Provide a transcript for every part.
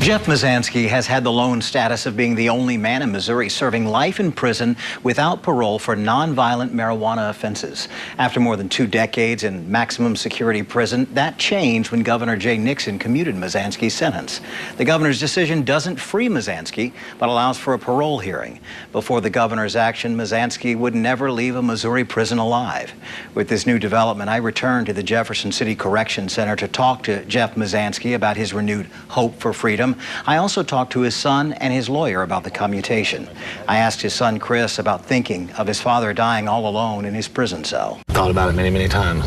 Jeff Mizanskey has had the lone status of being the only man in Missouri serving life in prison without parole for nonviolent marijuana offenses. After more than 2 decades in maximum security prison, that changed when Governor Jay Nixon commuted Mizanskey's sentence. The governor's decision doesn't free Mizanskey, but allows for a parole hearing. Before the governor's action, Mizanskey would never leave a Missouri prison alive. With this new development, I returned to the Jefferson City Correction Center to talk to Jeff Mizanskey about his renewed hope for freedom. I also talked to his son and his lawyer about the commutation. I asked his son, Chris, about thinking of his father dying all alone in his prison cell. Thought about it many, many times.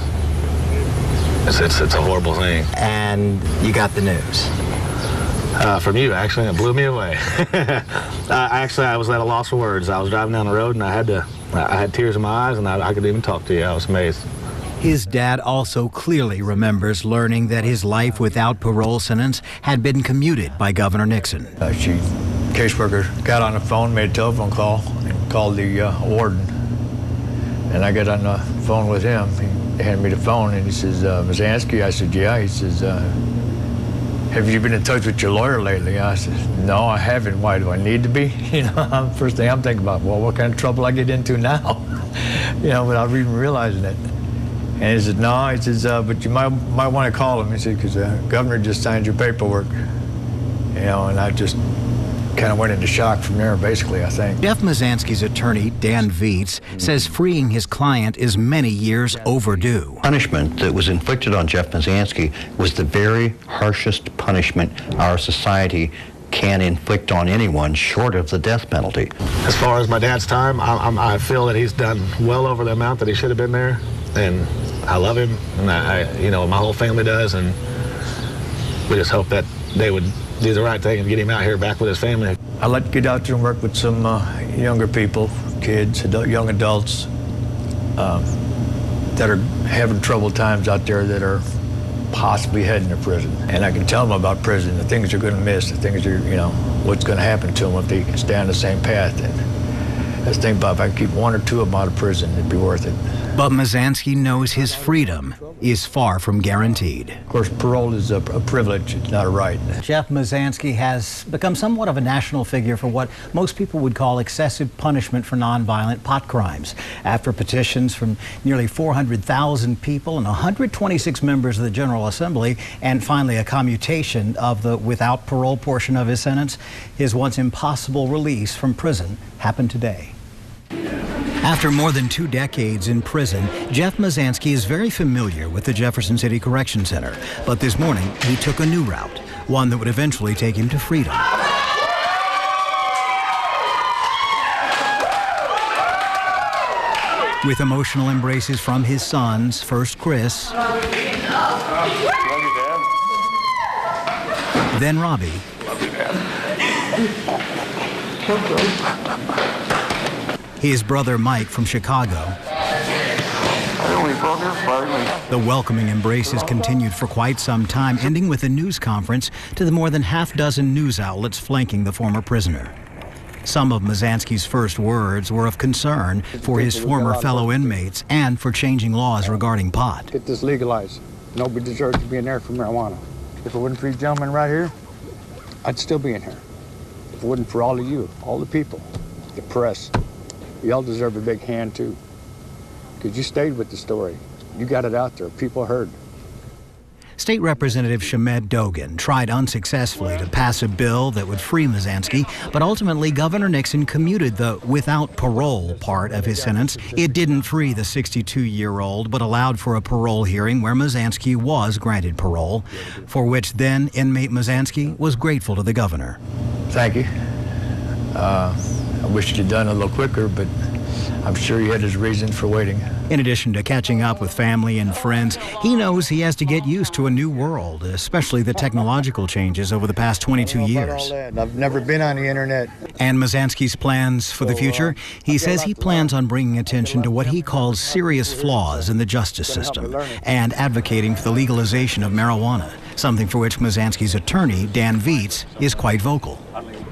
It's a horrible thing. And you got the news? From you, actually. It blew me away. I was at a loss for words. I was driving down the road and I had tears in my eyes and I couldn't even talk to you. I was amazed. His dad also clearly remembers learning that his life without parole sentence had been commuted by Governor Nixon. Caseworker got on the phone, made a telephone call, and called the warden. And I got on the phone with him. He handed me the phone, and he says, Mizanskey? I said, yeah. He says, have you been in touch with your lawyer lately? I said, no, I haven't. Why do I need to be? You know, first thing I'm thinking about, well, what kind of trouble I get into now? You know, without even realizing it. And he said, no, he says, but you might want to call him. He said, because the governor just signed your paperwork. You know, and I just kind of went into shock from there, basically, I think. Jeff Mizanskey's attorney, Dan Vietz, says freeing his client is many years overdue. Punishment that was inflicted on Jeff Mizanskey was the very harshest punishment our society can inflict on anyone short of the death penalty. As far as my dad's time, I feel that he's done well over the amount that he should have been there. And I love him, and you know, my whole family does, and we just hope that they would do the right thing and get him out here back with his family. I'd like to get out there and work with some younger people, kids, young adults that are having troubled times out there that are possibly heading to prison. And I can tell them about prison, the things they're going to miss, the things they're, you know, what's going to happen to them if they stay on the same path. And I think about if I could keep 1 or 2 of them out of prison, it'd be worth it. But Mizanskey knows his freedom is far from guaranteed. Of course, parole is a privilege, it's not a right. Jeff Mizanskey has become somewhat of a national figure for what most people would call excessive punishment for nonviolent pot crimes. After petitions from nearly 400,000 people and 126 members of the General Assembly, and finally a commutation of the without parole portion of his sentence, his once impossible release from prison happened today. After more than 2 decades in prison, Jeff Mizanskey is very familiar with the Jefferson City Correction Center. But this morning, he took a new route, one that would eventually take him to freedom. With emotional embraces from his sons, first Chris, then Robbie, his brother Mike from Chicago. The welcoming embraces continued for quite some time, ending with a news conference to the more than half-dozen news outlets flanking the former prisoner. Some of Mizanskey's first words were of concern for his former fellow inmates and for changing laws regarding pot. Get this legalized. Nobody deserves to be in there for marijuana. If it wasn't for these gentlemen right here, I'd still be in here. If it wasn't for all of you, all the people, the press, y'all deserve a big hand, too, because you stayed with the story. You got it out there. People heard. State Representative Shamed Dogan tried unsuccessfully to pass a bill that would free Mizanskey, but ultimately Governor Nixon commuted the without parole part of his sentence. It didn't free the 62-year-old, but allowed for a parole hearing where Mizanskey was granted parole, for which then inmate Mizanskey was grateful to the governor. Thank you. I wish you'd done it a little quicker, but I'm sure he had his reasons for waiting. In addition to catching up with family and friends, he knows he has to get used to a new world, especially the technological changes over the past 22 years. I've never been on the internet. And Mizanskey's plans for the future? He says he plans on bringing attention to what he calls serious flaws in the justice system and advocating for the legalization of marijuana, something for which Mizanskey's attorney, Dan Vietz, is quite vocal.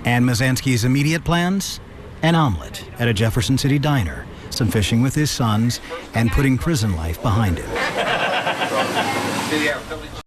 And Mizanskey's immediate plans? An omelet at a Jefferson City diner, some fishing with his sons, and putting prison life behind him.